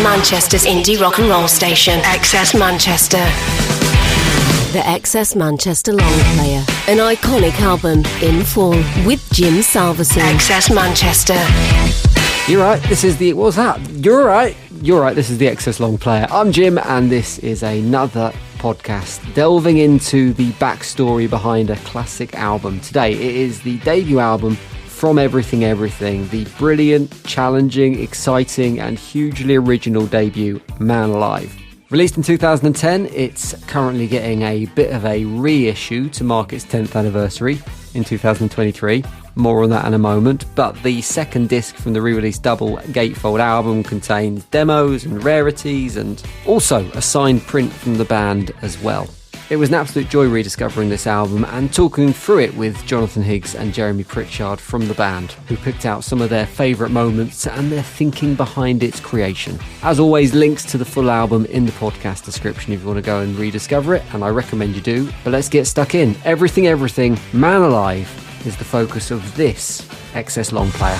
Manchester's indie rock and roll station, XS Manchester. The XS Manchester long player, an iconic album in full with Jim Salveson. XS Manchester. You're right, this is the... What's that? You're right, this is the XS long player. I'm Jim, and this is another podcast delving into the backstory behind a classic album. Today, it is the debut album from Everything Everything, the brilliant, challenging, exciting and hugely original debut, Man Alive. Released in 2010, it's currently getting a bit of a reissue to mark its 10th anniversary in 2023. More on that in a moment, but the second disc from the re-released double gatefold album contains demos and rarities and also a signed print from the band as well. It was an absolute joy rediscovering this album and talking through it with Jonathan Higgs and Jeremy Pritchard from the band, who picked out some of their favourite moments and their thinking behind its creation. As always, links to the full album in the podcast description if you want to go and rediscover it, and I recommend you do. But let's get stuck in. Everything Everything, Man Alive is the focus of this XS long player.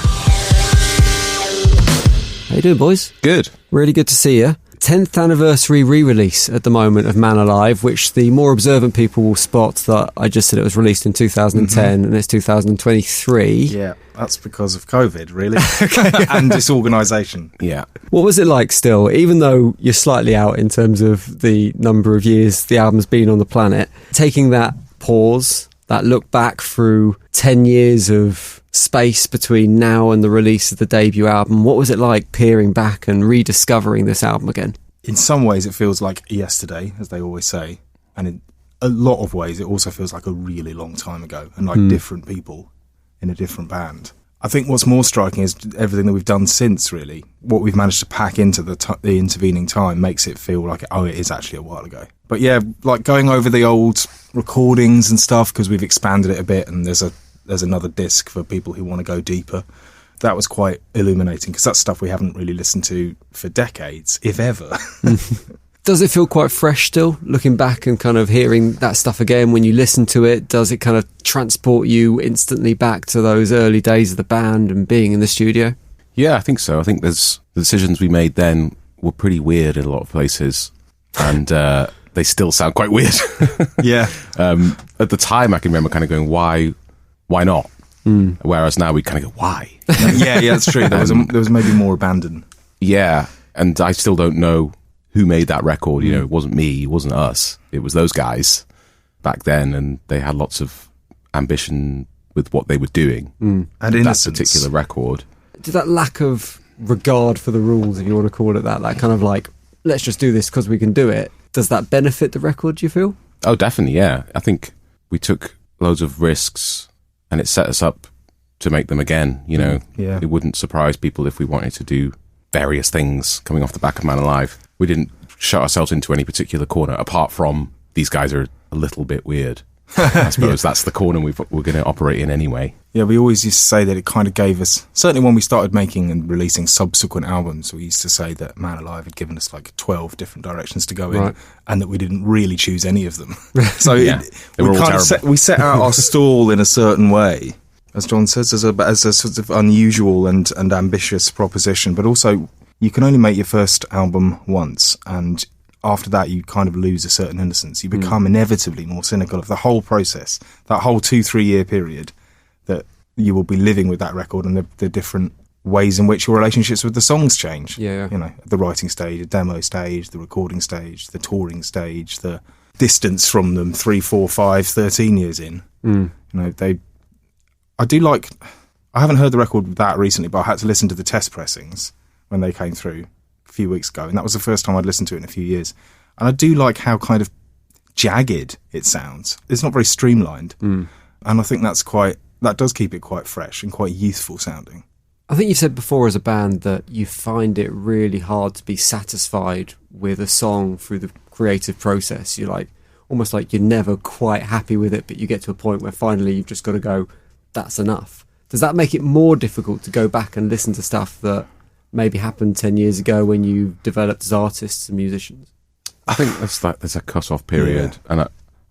How you doing, boys? Good. Really good to see you. 10th anniversary re-release at the moment of Man Alive, which the more observant people will spot that I just said it was released in 2010 and it's 2023. Yeah, that's because of COVID, really. And disorganisation. Yeah. What was it like still, even though you're slightly out in terms of the number of years the album's been on the planet, taking that pause, that look back through 10 years of space between now and the release of the debut album, what was it like peering back and rediscovering this album again? In some ways it feels like yesterday, as they always say, and in a lot of ways it also feels like a really long time ago and like different people in a different band. I think what's more striking is everything that we've done since, really. What we've managed to pack into the intervening time makes it feel like, oh, it is actually a while ago. But yeah, like going over the old recordings and stuff, because we've expanded it a bit and there's another disc for people who want to go deeper. That was quite illuminating, because that's stuff we haven't really listened to for decades, if ever. Does it feel quite fresh still, looking back and kind of hearing that stuff again when you listen to it? Does it kind of transport you instantly back to those early days of the band and being in the studio? Yeah, I think so. I think the decisions we made then were pretty weird in a lot of places, and they still sound quite weird. Yeah. At the time, I can remember kind of going, why not? Whereas now we kind of go, why? yeah, that's true. There was maybe more abandon. Yeah, and I still don't know who made that record. You know, it wasn't me, it wasn't us. It was those guys back then, and they had lots of ambition with what they were doing. And innocence. That particular record. Did that lack of regard for the rules, if you want to call it that kind of like, let's just do this because we can do it, does that benefit the record, do you feel? Oh, definitely, yeah. I think we took loads of risks and it set us up to make them again, you know. Yeah. It wouldn't surprise people if we wanted to do various things coming off the back of Man Alive. We didn't shut ourselves into any particular corner, apart from these guys are a little bit weird. I suppose that's the corner we're going to operate in anyway. Yeah, we always used to say that it kind of gave us, certainly when we started making and releasing subsequent albums, we used to say that Man Alive had given us like 12 different directions to go in, and that we didn't really choose any of them. So yeah, we set out our stall in a certain way, as John says, as a sort of unusual and ambitious proposition, but also you can only make your first album once, and after that you kind of lose a certain innocence. You become inevitably more cynical of the whole process, that whole 2-3 year period that you will be living with that record, and the different ways in which your relationships with the songs change. Yeah. You know, the writing stage, the demo stage, the recording stage, the touring stage, the distance from them 3, 4, 5, 13 years in. You know, I haven't heard the record that recently, but I had to listen to the test pressings when they came through a few weeks ago, and that was the first time I'd listened to it in a few years. And I do like how kind of jagged it sounds. It's not very streamlined, and I think that does keep it quite fresh and quite youthful sounding. I think you've said before as a band that you find it really hard to be satisfied with a song through the creative process. You're like, almost like you're never quite happy with it, but you get to a point where finally you've just got to go, that's enough. Does that make it more difficult to go back and listen to stuff that maybe happened 10 years ago when you developed as artists and musicians? I think there's a cut-off period, and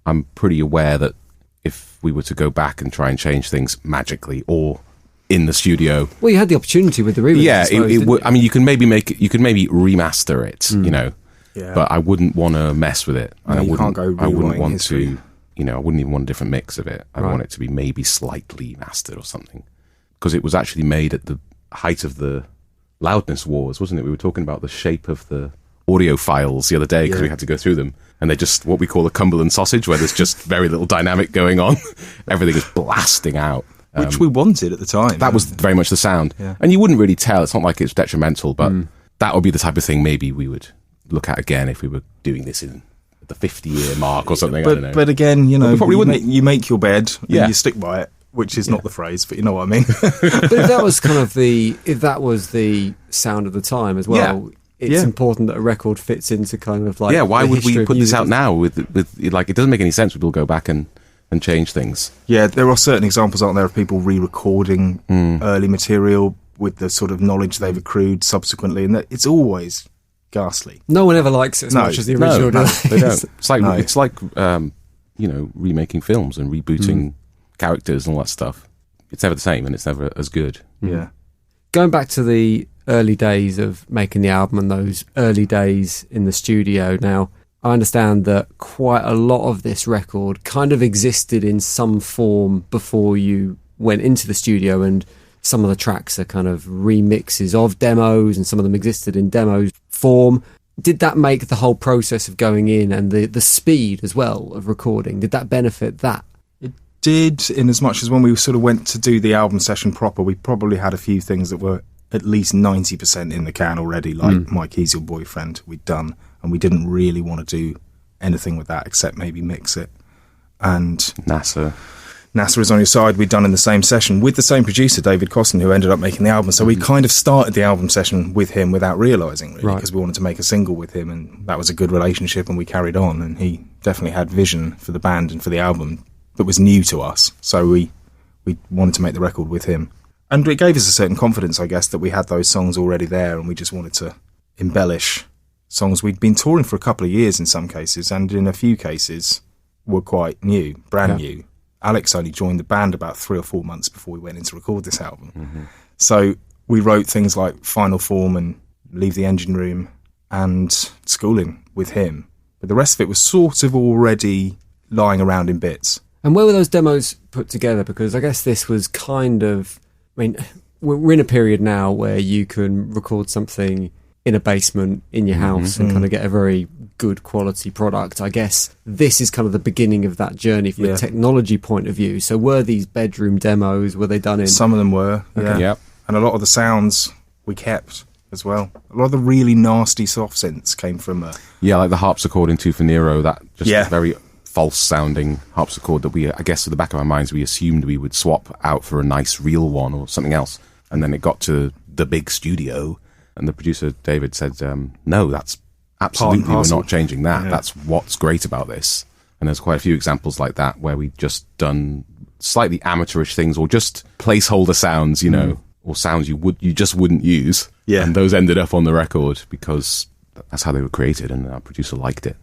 I'm pretty aware that if we were to go back and try and change things magically or in the studio. Well, you had the opportunity with the remix. Yeah, I suppose, you can maybe remaster it, you know. Yeah. But I wouldn't want to mess with it. No, you can't go I wouldn't rewriting want history. to, you know, I wouldn't even want a different mix of it. I Right. want it to be maybe slightly mastered or something. Because it was actually made at the height of the loudness wars, wasn't it? We were talking about the shape of the audio files the other day because we had to go through them. And they're just what we call a Cumberland sausage, where there's just very little dynamic going on. Everything is blasting out. Which we wanted at the time. That was very much the sound. Yeah. And you wouldn't really tell. It's not like it's detrimental, but that would be the type of thing maybe we would look at again if we were doing this in the 50-year mark or something. I don't know. But again, you know, we probably wouldn't. you make your bed Yeah. and you stick by it, which is not the phrase, but you know what I mean. But if that was kind of if that was the sound of the time as well, it's important that a record fits into kind of like Why the would we history of put this music. out now with like, it doesn't make any sense when people go back and change things. Yeah, there are certain examples, aren't there, of people re-recording early material with the sort of knowledge they've accrued subsequently, and that it's always ghastly. No one ever likes it as No. much as the original. No, do They don't. It's like No. you know, remaking films and rebooting characters and all that stuff. It's never the same and it's never as good. Yeah. Going back to the early days of making the album and those early days in the studio, now I understand that quite a lot of this record kind of existed in some form before you went into the studio, and some of the tracks are kind of remixes of demos and some of them existed in demo form. Did that make the whole process of going in and the speed as well of recording, did that benefit that? It did, in as much as when we sort of went to do the album session proper, we probably had a few things that were at least 90% in the can already, like Mike He's Your Boyfriend we'd done, and we didn't really want to do anything with that except maybe mix it. And NASA Is On Your Side we'd done in the same session with the same producer, David Costin, who ended up making the album. So we kind of started the album session with him without realising, really, because we wanted to make a single with him, and that was a good relationship, and we carried on, and he definitely had vision for the band and for the album that was new to us. So we wanted to make the record with him. And it gave us a certain confidence, I guess, that we had those songs already there, and we just wanted to embellish songs we'd been touring for a couple of years in some cases, and in a few cases were quite new, brand new. Alex only joined the band about 3 or 4 months before we went in to record this album. So we wrote things like Final Form and Leave the Engine Room and Schooling with him. But the rest of it was sort of already lying around in bits. And where were those demos put together? Because I guess this was kind of, I mean, we're in a period now where you can record something in a basement in your house and kind of get a very good quality product. I guess this is kind of the beginning of that journey from a technology point of view. So were these bedroom demos, were they done in? Some of them were, Yep. And a lot of the sounds we kept as well. A lot of the really nasty soft synths came from... like the harpsichord in Two for Nero, that just Yeah. very false sounding harpsichord that we, I guess at the back of our minds, we assumed we would swap out for a nice real one or something else. And then it got to the big studio and the producer David said, no, that's absolutely, we're not changing that. Yeah. That's what's great about this. And there's quite a few examples like that where we just done slightly amateurish things or just placeholder sounds, you know, or sounds you just wouldn't use. Yeah. And those ended up on the record because that's how they were created and our producer liked it.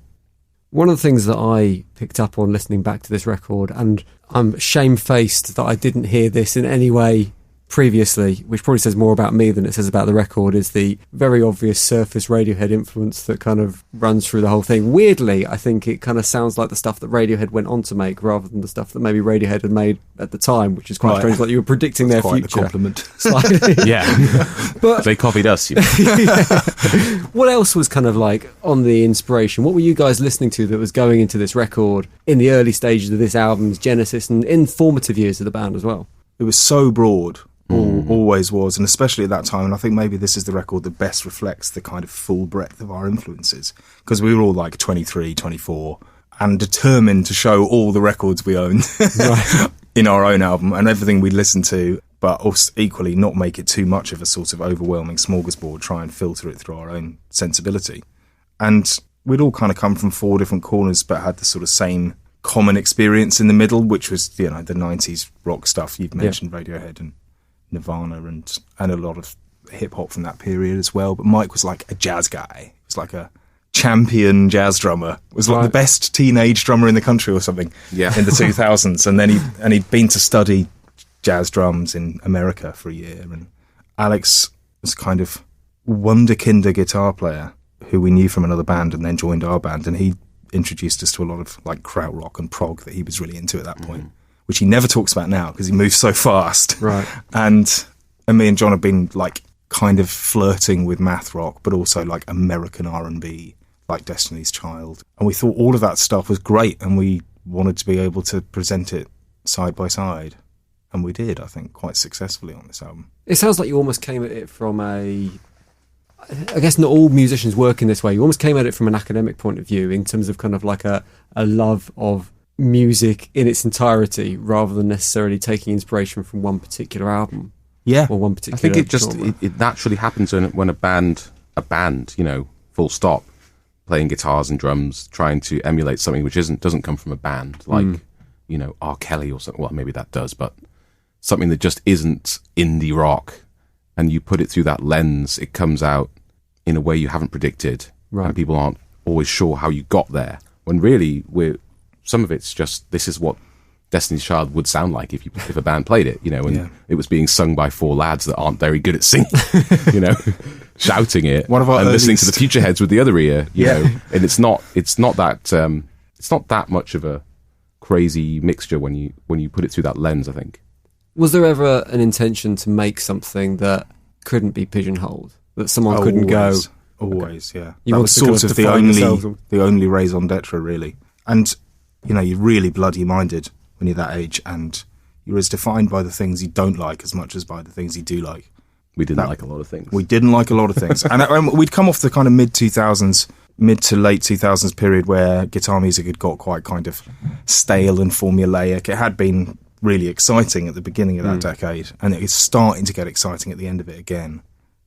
One of the things that I picked up on listening back to this record, and I'm shamefaced that I didn't hear this in any way previously, which probably says more about me than it says about the record, is the very obvious Surface Radiohead influence that kind of runs through the whole thing. Weirdly, I think it kind of sounds like the stuff that Radiohead went on to make rather than the stuff that maybe Radiohead had made at the time, which is quite strange, like you were predicting their quite future. the compliment. Slightly. Yeah. But They copied us. You know. what else was kind of like on the inspiration? What were you guys listening to that was going into this record in the early stages of this album's genesis and in formative years of the band as well? It was so broad, always was, and especially at that time, and I think maybe this is the record that best reflects the kind of full breadth of our influences, because we were all like 23, 24, and determined to show all the records we owned in our own album and everything we listened to, but also equally not make it too much of a sort of overwhelming smorgasbord, try and filter it through our own sensibility. And we'd all kind of come from 4 different corners, but had the sort of same common experience in the middle, which was, you know, the 90s rock stuff. You've mentioned Radiohead and Nirvana and a lot of hip-hop from that period as well. But Mike was like a jazz guy. He was like a champion jazz drummer. Was like the best teenage drummer in the country or something in the 2000s. And then he'd been to study jazz drums in America for a year. And Alex was kind of wunderkinder guitar player who we knew from another band and then joined our band. And he introduced us to a lot of like krautrock and prog that he was really into at that point, which he never talks about now because he moves so fast. Right. And me and John have been like kind of flirting with math rock, but also like American R&B, like Destiny's Child. And we thought all of that stuff was great, and we wanted to be able to present it side by side. And we did, I think, quite successfully on this album. It sounds like you almost came at it from I guess not all musicians work in this way. You almost came at it from an academic point of view in terms of kind of like a love of music in its entirety rather than necessarily taking inspiration from one particular album. Yeah. Or one particular I think it just genre. it naturally happens when a band, full stop, playing guitars and drums, trying to emulate something which doesn't come from a band, like, R. Kelly or something. Well, maybe that does, but something that just isn't indie rock, and you put it through that lens, it comes out in a way you haven't predicted, right. and people aren't always sure how you got there. When really, some of it's just, this is what Destiny's Child would sound like if a band played it, and it was being sung by four lads that aren't very good at singing, shouting it and listening to the Futureheads with the other ear, know, and it's not that much of a crazy mixture when you put it through that lens, I think. Was there ever an intention to make something that couldn't be pigeonholed, that someone couldn't go? Always, yeah. You that want was to sort kind of define the only raison d'etre, really. And you're really bloody-minded when you're that age, and you're as defined by the things you don't like as much as by the things you do like. We didn't like a lot of things. We didn't like a lot of things. And we'd come off the kind of mid to late 2000s period where guitar music had got quite kind of stale and formulaic. It had been really exciting at the beginning of that decade, and it was starting to get exciting at the end of it again.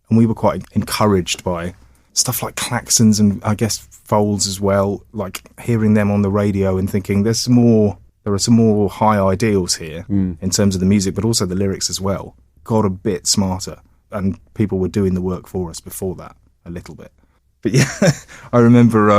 And we were quite encouraged by stuff like Klaxons and I guess Folds as well, like hearing them on the radio and thinking there are some more high ideals here in terms of the music, but also the lyrics as well. Got a bit smarter, and people were doing the work for us before that a little bit. But yeah, I remember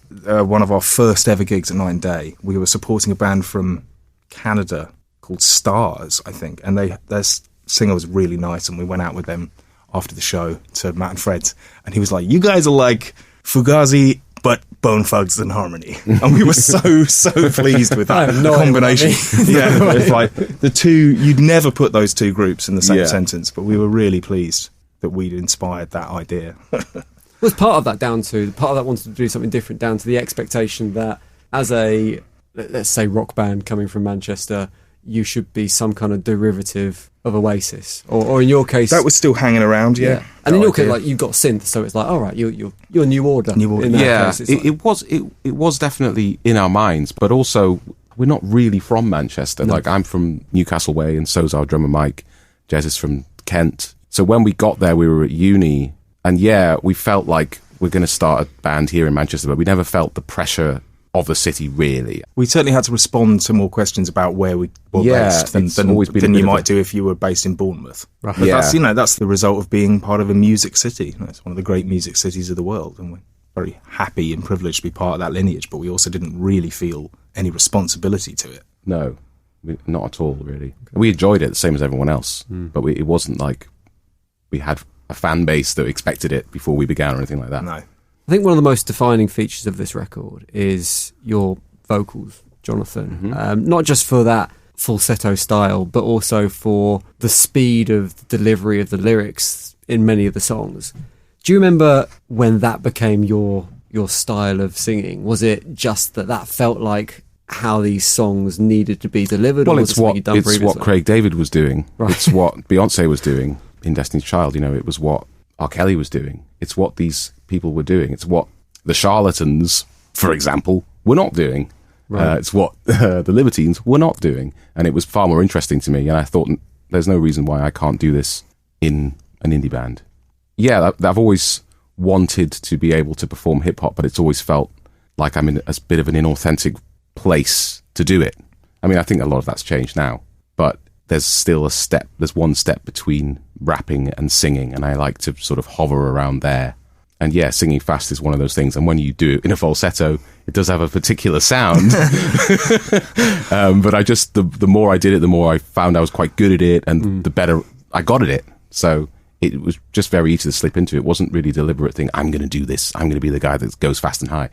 one of our first ever gigs at Night and Day. We were supporting a band from Canada called Stars, I think, and their singer was really nice, and we went out with them after the show to Matt and Fred's, and he was like, "You guys are like Fugazi, but Bone Thugs and Harmony," and we were so pleased with that combination. Yeah, it's like the two. You'd never put those two groups in the same sentence, but we were really pleased that we'd inspired that idea. Was part of that wanted to do something different, down to the expectation that as a, let's say, rock band coming from Manchester, you should be some kind of derivative of Oasis, or in your case, that was still hanging around. Yeah. And in your case, like, you've got synth, so it's like, all right, you're New Order. In that case, it was definitely in our minds, but also we're not really from Manchester. No. Like, I'm from Newcastle Way, and so's our drummer Mike. Jez is from Kent. So when we got there, we were at uni, and we felt like we're going to start a band here in Manchester, but we never felt the pressure of the city, really. We certainly had to respond to more questions about where we were based than you might do if you were based in Bournemouth. Right. But that's the result of being part of a music city. It's one of the great music cities of the world, and we're very happy and privileged to be part of that lineage, but we also didn't really feel any responsibility to it. No, not at all, really. We enjoyed it the same as everyone else, but it wasn't like we had a fan base that expected it before we began or anything like that. No. I think one of the most defining features of this record is your vocals, Jonathan. Not just for that falsetto style, but also for the speed of the delivery of the lyrics in many of the songs. Do you remember when that became your style of singing? Was it just that felt like how these songs needed to be delivered? Well, or it's what Craig David was doing. Right. It's what Beyonce was doing in Destiny's Child. It was what R. Kelly was doing. It's what these people were doing. It's what the Charlatans, for example, were not doing. Right. It's what the Libertines were not doing. And it was far more interesting to me. And I thought, there's no reason why I can't do this in an indie band. Yeah, I've always wanted to be able to perform hip-hop, but it's always felt like I'm in a bit of an inauthentic place to do it. I mean, I think a lot of that's changed now. But there's still there's one step between rapping and singing, and I like to sort of hover around there. And yeah, singing fast is one of those things. And when you do it in a falsetto, it does have a particular sound. But the more I did it, the more I found I was quite good at it, and the better I got at it. So it was just very easy to slip into. It wasn't really a deliberate thing. I'm going to do this. I'm going to be the guy that goes fast and high.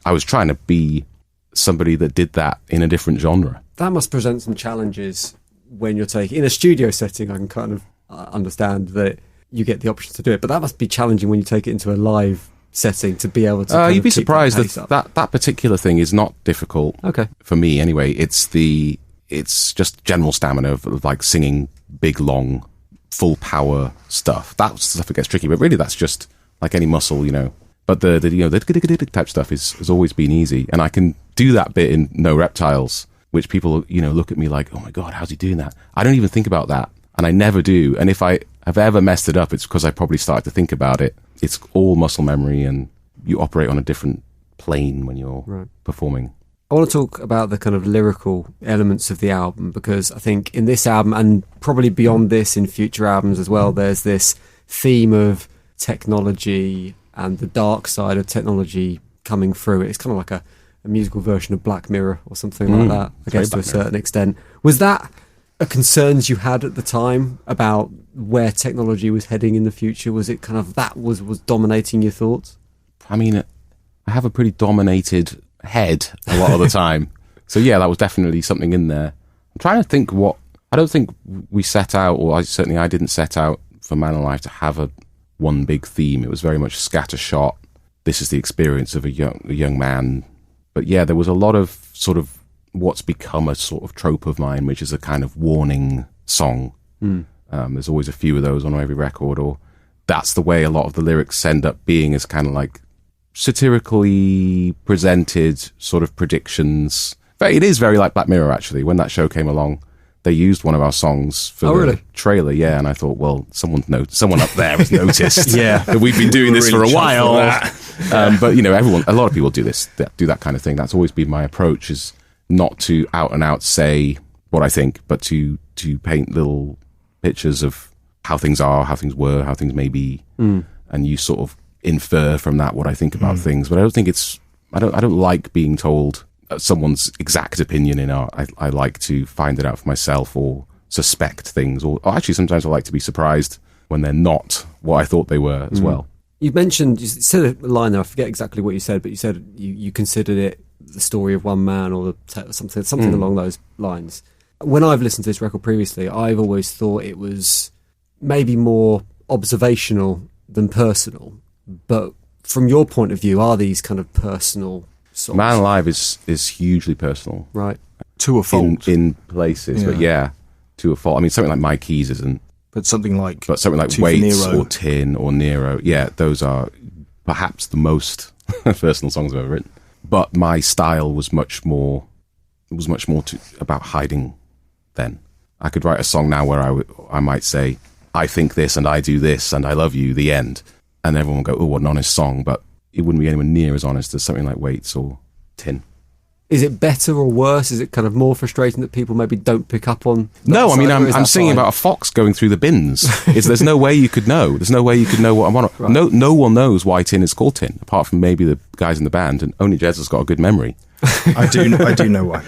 I was trying to be somebody that did that in a different genre. That must present some challenges when you're taking, in a studio setting. I can kind of understand that you get the option to do it, but that must be challenging when you take it into a live setting to be able to you'd be surprised that particular thing is not difficult. Okay. For me anyway. It's just general stamina of like singing big long full power stuff. That's the stuff that gets tricky, but really that's just like any muscle, but the type stuff has always been easy, and I can do that bit in No Reptiles, which people look at me like, oh my god, how's he doing that? I don't even think about that, and I never do. And if I have ever messed it up, it's because I probably started to think about it. It's all muscle memory, and you operate on a different plane when you're performing. I want to talk about the kind of lyrical elements of the album, because I think in this album, and probably beyond this in future albums as well, there's this theme of technology and the dark side of technology coming through. It's kind of like a musical version of Black Mirror or something like that, I guess, to a certain extent. Was that a concerns you had at the time about where technology was heading in the future? Was it kind of that was dominating your thoughts? I mean, I have a pretty dominated head a lot of the time. So yeah, that was definitely something in there. I'm trying to think I don't think we set out, or I didn't set out for Man Alive to have one big theme. It was very much scattershot. This is the experience of a young man. But yeah, there was a lot of sort of what's become a sort of trope of mine, which is a kind of warning song. There's always a few of those on every record, or that's the way a lot of the lyrics end up being, is kind of like satirically presented sort of predictions. But it is very like Black Mirror, actually. When that show came along, they used one of our songs for the trailer, and I thought, well, someone up there has noticed that we've been doing this for a while. But a lot of people do that kind of thing. That's always been my approach, is not to out and out say what I think, but to paint little pictures of how things are, how things were, how things may be, and you sort of infer from that what I think about things. But I don't think I don't like being told someone's exact opinion in art. I like to find it out for myself, or suspect things, or actually sometimes I like to be surprised when they're not what I thought they were as well. You said a line there, I forget exactly what you said, but you said you considered it the story of one man, or something along those lines. When I've listened to this record previously, I've always thought it was maybe more observational than personal. But from your point of view, are these kind of personal songs? Man Alive is hugely personal, right? To a fault in places, but to a fault. I mean, something like My Keys isn't, but something like Waits or Tin or Nero, those are perhaps the most personal songs I've ever written. But my style was much more about hiding. Then I could write a song now where I might say, I think this and I do this and I love you, the end. And everyone will go, oh, what an honest song. But it wouldn't be anywhere near as honest as something like Waits or Tin. Is it better or worse? Is it kind of more frustrating that people maybe don't pick up on? No, I mean, I'm singing about a fox going through the bins. There's no way you could know. There's no way you could know what I'm on. Right. No one knows why Tin is called Tin, apart from maybe the guys in the band. And only Jez has got a good memory. I do know why.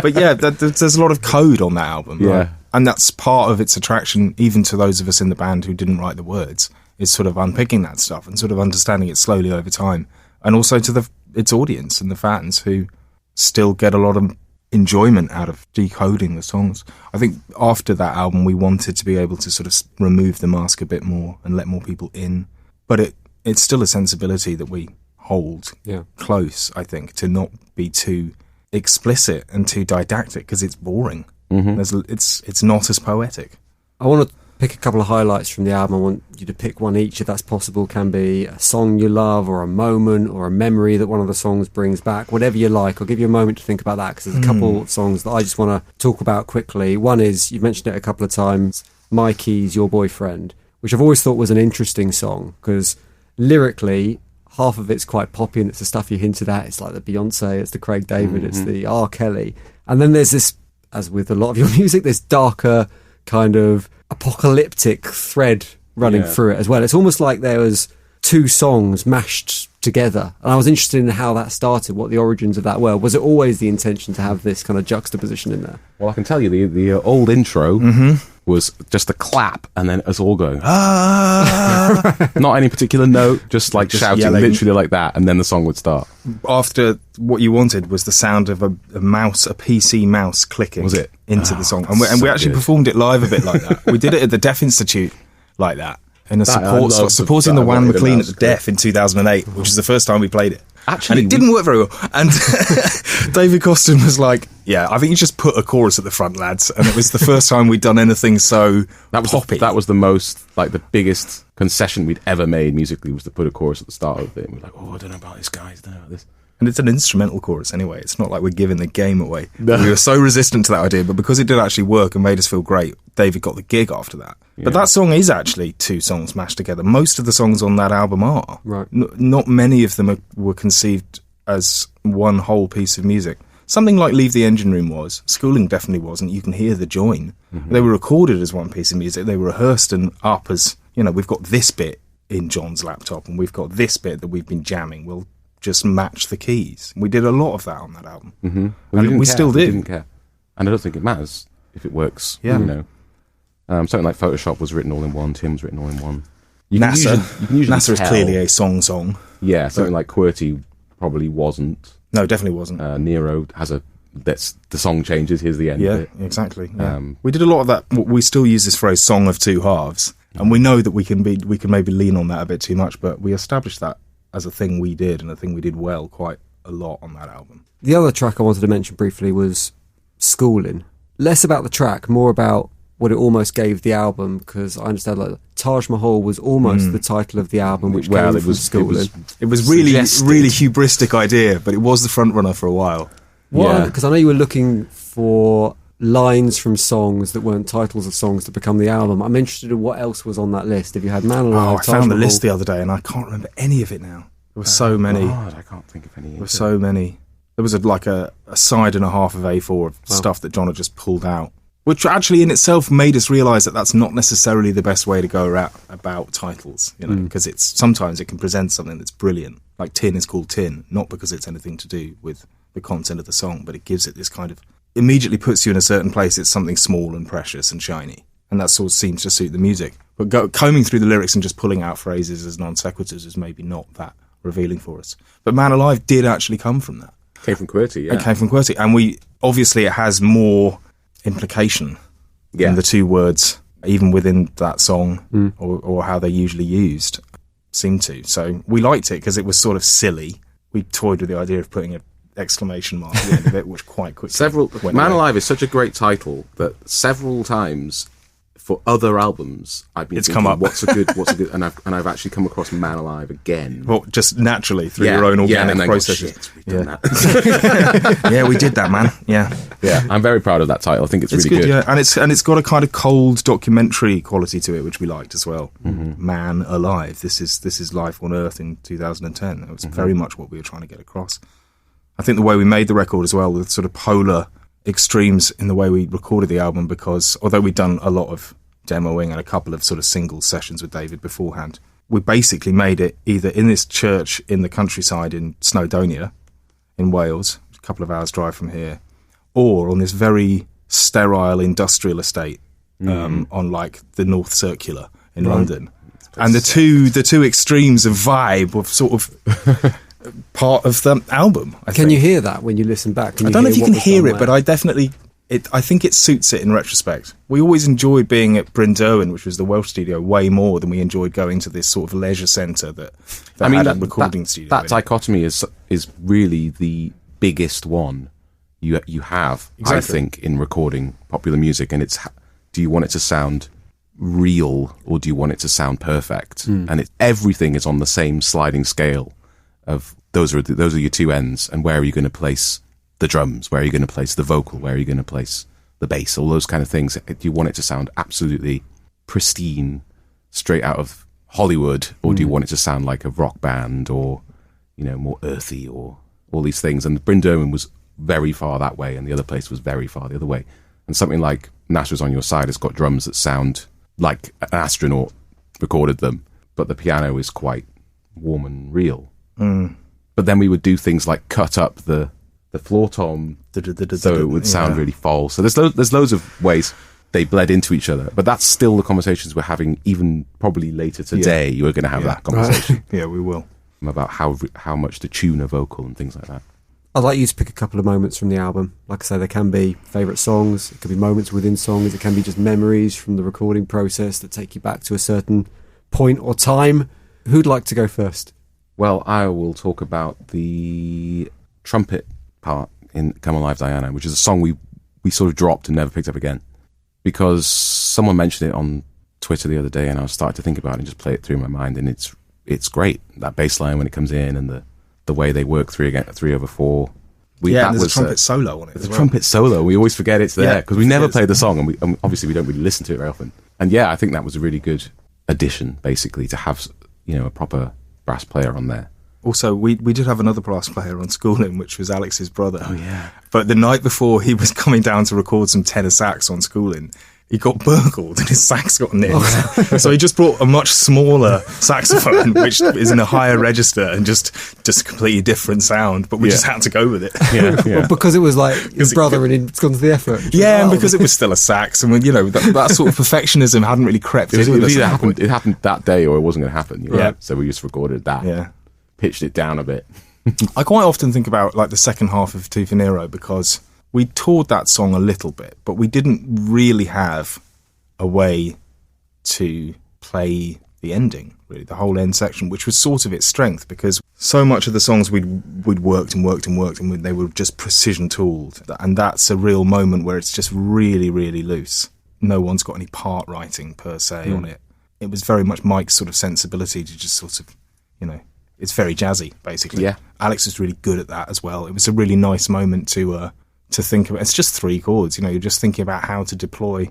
But yeah, there's a lot of code on that album. Yeah. Right? And that's part of its attraction, even to those of us in the band who didn't write the words, is sort of unpicking that stuff and sort of understanding it slowly over time. And also to its audience and the fans, who still get a lot of enjoyment out of decoding the songs. I think after that album, we wanted to be able to sort of remove the mask a bit more and let more people in. But it's still a sensibility that we hold close, I think, to not be too explicit and too didactic, because it's boring. It's not as poetic. I want to pick a couple of highlights from the album. I want you to pick one each, if that's possible. Can be a song you love, or a moment, or a memory that one of the songs brings back, whatever you like. I'll give you a moment to think about that, because there's a couple of songs that I just want to talk about quickly. One is, you've mentioned it a couple of times, My Keys, Your Boyfriend, which I've always thought was an interesting song, because lyrically, half of it's quite poppy, and it's the stuff you hinted at. It's like the Beyonce, it's the Craig David, it's the R. Kelly. And then there's this, as with a lot of your music, this darker kind of apocalyptic thread running through it as well. It's almost like there was two songs mashed together. And I was interested in how that started, what the origins of that were. Was it always the intention to have this kind of juxtaposition in there? Well, I can tell you the old intro was just a clap and then us all going, not any particular note, just like shouting yelling. literally like that, and then the song would start. After what you wanted was the sound of a mouse, a PC mouse clicking Was it? into the song. And we so actually good. performed it live a bit like that. We did it at the Deaf Institute like that. In a That- I support love slot, the- supporting that the Wan I wanted McLean that at the was great. Deaf in 2008, which is the first time we played it. Actually, And it didn't work very well. And David Costin was like, yeah, I think you just put a chorus at the front, lads. And it was the first time we'd done anything so poppy. That was the most, like, the biggest concession we'd ever made musically, was to put a chorus at the start of it. And we're like, I don't know about this, guys, I don't know about this. And it's an instrumental chorus anyway. It's not like we're giving the game away. No. We were so resistant to that idea, but because it did actually work and made us feel great, David got the gig after that. Yeah. But that song is actually two songs mashed together. Most of the songs on that album are. Right. Not many of them were conceived as one whole piece of music. Something like Leave the Engine Room was. Schooling definitely wasn't. You can hear the join. Mm-hmm. They were recorded as one piece of music. They were rehearsed and up as, we've got this bit in John's laptop and we've got this bit that we've been jamming. We'll just match the keys. We did a lot of that on that album. Mm-hmm. And we still do. We didn't care. And I don't think it matters if it works. Yeah. Something like Photoshop was written all in one, Tim's written all in one. NASA is tell. clearly a song. Yeah, something like QWERTY probably wasn't. No, definitely wasn't. Nero has the song changes, here's the end Yeah, of it. exactly. Yeah. We did a lot of that. We still use this phrase "song of two halves," and we know that we can maybe lean on that a bit too much, but we established that as a thing we did, and a thing we did well quite a lot on that album. The other track I wanted to mention briefly was Schooling. Less about the track, more about what it almost gave the album, because I understand like Taj Mahal was almost the title of the album, which came from Schooling. It was really Suggested. hubristic idea, but it was the front runner for a while. Because I know you were looking for lines from songs that weren't titles of songs to become the album. I'm interested in what else was on that list. If you had Man Alive, I found the list the other day, and I can't remember any of it now. There were so many. God, I can't think of any. There were so many. There was a side and a half of A4 of stuff that John had just pulled out, which actually in itself made us realise that that's not necessarily the best way to go about titles, because sometimes it can present something that's brilliant. Like Tin is called Tin, not because it's anything to do with the content of the song, but it gives it this kind of, immediately puts you in a certain place. It's something small and precious and shiny, and that sort of seems to suit the music. But combing through the lyrics and just pulling out phrases as non sequiturs is maybe not that revealing for us. But Man Alive did actually come from that. Came from QWERTY, yeah. It came from QWERTY, and it has more implication in the two words, even within that song, or how they're usually used, seem to. So we liked it because it was sort of silly. We toyed with the idea of putting an exclamation mark at the end of it, which quite quickly went Man away. Alive is such a great title that several times for other albums I've been It's thinking, come up. what's a good, and I've actually come across Man Alive again. Well, just naturally through your own organic and then processes. Go, shit, we've done that. Yeah, we did that, man. Yeah. I'm very proud of that title. I think it's really good. Yeah, and it's got a kind of cold documentary quality to it, which we liked as well. Man Alive. This is life on Earth in 2010. It was very much what we were trying to get across. I think the way we made the record as well, with sort of polar extremes in the way we recorded the album, because although we'd done a lot of demoing and a couple of sort of single sessions with David beforehand, we basically made it either in this church in the countryside in Snowdonia in Wales, a couple of hours drive from here, or on this very sterile industrial estate on like the North Circular in London. And the two extremes of vibe were sort of part of the album. Can you hear that when you listen back? I don't know if you can hear it, but I definitely... I think it suits it in retrospect. We always enjoyed being at Bryn Derwyn, which was the Welsh studio, way more than we enjoyed going to this sort of leisure centre that had a recording studio. That dichotomy is really the biggest one you have, exactly. I think, in recording popular music. And it's, do you want it to sound real or do you want it to sound perfect? And everything is on the same sliding scale of those are your two ends, and where are you going to place the drums, where are you going to place the vocal, where are you going to place the bass, all those kind of things. Do you want it to sound absolutely pristine, straight out of Hollywood, or do you want it to sound like a rock band, or more earthy, or all these things? And Bryn Derwyn was very far that way, and the other place was very far the other way. And something like NASA's On Your Side has got drums that sound like an astronaut recorded them, but the piano is quite warm and real. But then we would do things like cut up the floor tom so it would sound really false. So there's loads of ways they bled into each other, but that's still the conversations we're having. Even probably later today, you're going to have that conversation. Yeah, we will. About how much to tune a vocal and things like that. I'd like you to pick a couple of moments from the album. Like I say, there can be favourite songs, it could be moments within songs, it can be just memories from the recording process that take you back to a certain point or time. Who'd like to go first? Well, I will talk about the trumpet part in Come Alive Diana, which is a song we sort of dropped and never picked up again, because someone mentioned it on Twitter the other day, and I started to think about it and just play it through in my mind, and it's great, that bass line when it comes in, and the way they work 3/4. There's a trumpet solo on it. There's a trumpet solo. We always forget it's there because we never play the song, and obviously we don't really listen to it very often. And yeah, I think that was a really good addition, basically, to have a proper brass player on there. Also, we did have another brass player on Schooling, which was Alex's brother. Oh, yeah. But the night before he was coming down to record some tenor sax on Schooling, he got burgled and his sax got nicked. So he just brought a much smaller saxophone, which is in a higher register and just a completely different sound. But we just had to go with it. Yeah. Well, because it was like his brother and he'd gone to the effort. Yeah, and because it was still a sax, and that sort of perfectionism hadn't really crept in. It happened that day, or it wasn't going to happen. Yeah. So we just recorded that. Yeah. Pitched it down a bit. I quite often think about like the second half of Tu Finero, because we toured that song a little bit, but we didn't really have a way to play the ending, really, the whole end section, which was sort of its strength, because so much of the songs we'd worked and they were just precision tooled, and that's a real moment where it's just really, really loose. No one's got any part writing per se on it. It was very much Mike's sort of sensibility to just sort of, it's very jazzy, basically. Yeah. Alex is really good at that as well. It was a really nice moment to think about. It's just 3 chords, you're just thinking about how to deploy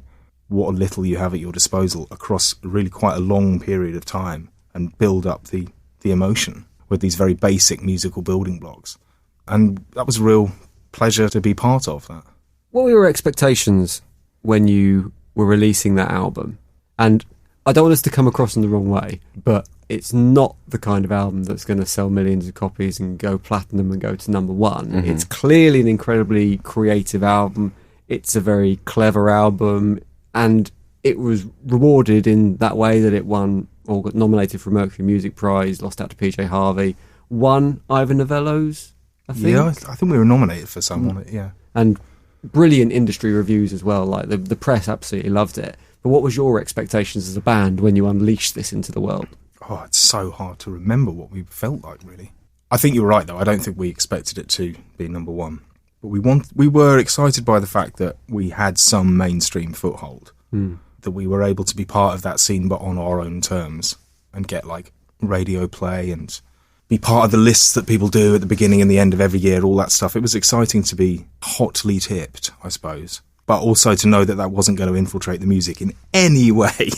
what little you have at your disposal across really quite a long period of time and build up the emotion with these very basic musical building blocks. And that was a real pleasure to be part of that. What were your expectations when you were releasing that album? And I don't want us to come across in the wrong way, but it's not the kind of album that's going to sell millions of copies and go platinum and go to number 1. Mm-hmm. It's clearly an incredibly creative album. It's a very clever album, and it was rewarded in that way that it won or got nominated for a Mercury Music Prize, lost out to PJ Harvey, won Ivor Novello's, I think. Yeah, I think we were nominated for some on it, yeah. And brilliant industry reviews as well. Like the press absolutely loved it. But what was your expectations as a band when you unleashed this into the world? Oh, it's so hard to remember what we felt like, really. I think you're right, though. I don't think we expected it to be number 1. But we were excited by the fact that we had some mainstream foothold, that we were able to be part of that scene but on our own terms and get like radio play and be part of the lists that people do at the beginning and the end of every year, all that stuff. It was exciting to be hotly tipped, I suppose. But also to know that wasn't going to infiltrate the music in any way.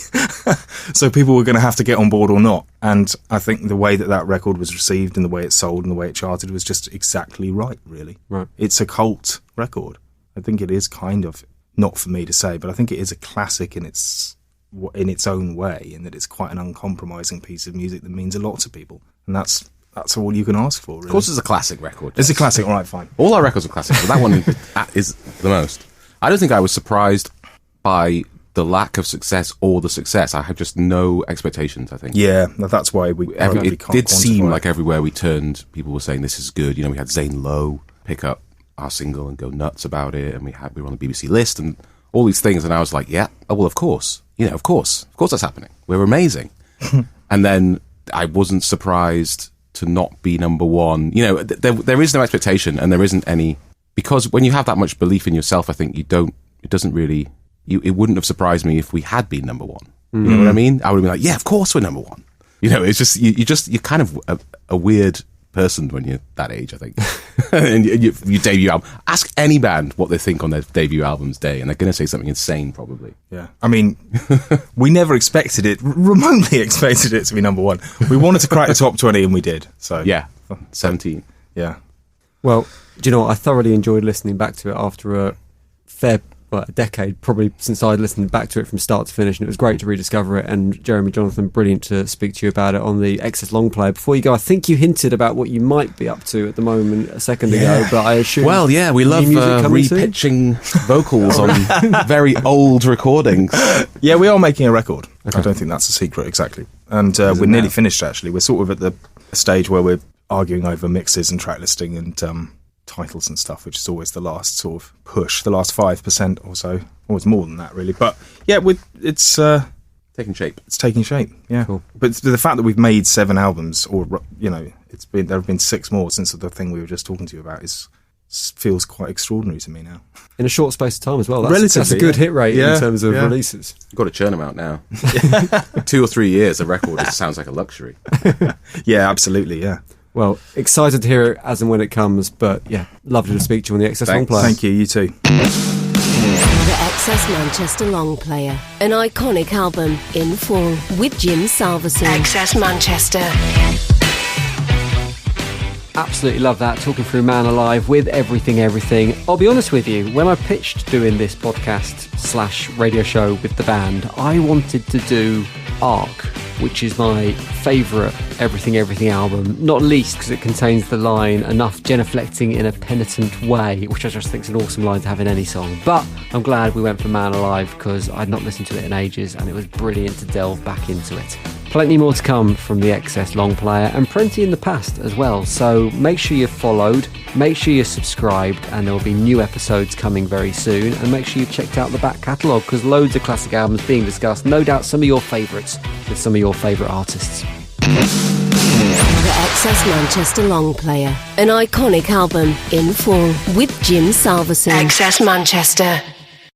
So people were going to have to get on board or not. And I think the way that record was received and the way it sold and the way it charted was just exactly right, really. Right. It's a cult record. I think it is kind of, not for me to say, but I think it is a classic in its own way, in that it's quite an uncompromising piece of music that means a lot to people. And that's all you can ask for, really. Of course it's a classic record. It's a classic, all right, fine. All our records are classics, but that one is the most. I don't think I was surprised by the lack of success or the success. I had just no expectations, I think. Yeah, that's why it did seem like everywhere we turned, people were saying this is good. We had Zane Lowe pick up our single and go nuts about it, and we were on the BBC list and all these things, and I was like, yeah, oh, well, of course. Of course that's happening. We're amazing. And then I wasn't surprised to not be number 1. There is no expectation, and there isn't any. Because when you have that much belief in yourself, I think it wouldn't have surprised me if we had been number 1. You know what I mean? I would have been like, yeah, of course we're number 1. It's just, you're kind of a weird person when you're that age, I think. And your debut album. Ask any band what they think on their debut album's day, and they're going to say something insane, probably. Yeah. I mean, we never remotely expected it to be number 1. We wanted to crack the top 20, and we did. So yeah, 17. Yeah. Well, do you know what? I thoroughly enjoyed listening back to it after a fair a decade, probably since I listened back to it from start to finish, and it was great to rediscover it. And Jeremy, Jonathan, brilliant to speak to you about it on the XS Long Player. Before you go, I think you hinted about what you might be up to at the moment a second ago, but I assume... Well, yeah, we love repitching vocals on very old recordings. Yeah, we are making a record. Okay. I don't think that's a secret exactly. And we're nearly finished, actually. We're sort of at the stage where we're arguing over mixes and track listing and titles and stuff, which is always the last sort of push, the last 5% or so. Always more than that, really. But yeah, it's taking shape. It's taking shape, yeah. Cool. But the fact that we've made 7 albums, or there have been 6 more since the thing we were just talking to you about, feels quite extraordinary to me now. In a short space of time as well. That's a good hit rate in terms of releases. You've got to churn them out now. 2 or 3 years, a record sounds like a luxury. Yeah, absolutely, yeah. Well, excited to hear it as and when it comes, but yeah, lovely to speak to you on the XS Long Player. Thank you, you too. The XS Manchester Long Player, an iconic album in full with Jim Salveson. XS Manchester. Absolutely love that, talking through Man Alive with Everything. I'll be honest with you, when I pitched doing this podcast/radio show with the band, I wanted to do Arc, which is my favourite Everything album, not least because it contains the line, enough genuflecting in a penitent way, which I just think is an awesome line to have in any song. But I'm glad we went for Man Alive because I'd not listened to it in ages and it was brilliant to delve back into it. Plenty more to come from the XS Long Player, and plenty in the past as well, so make sure you're followed, make sure you're subscribed, and there will be new episodes coming very soon, and make sure you've checked out the back catalogue because loads of classic albums being discussed, no doubt some of your favourites with some of your favourite artists. The XS Manchester Long Player, an iconic album in full with Jim Salveson. XS Manchester.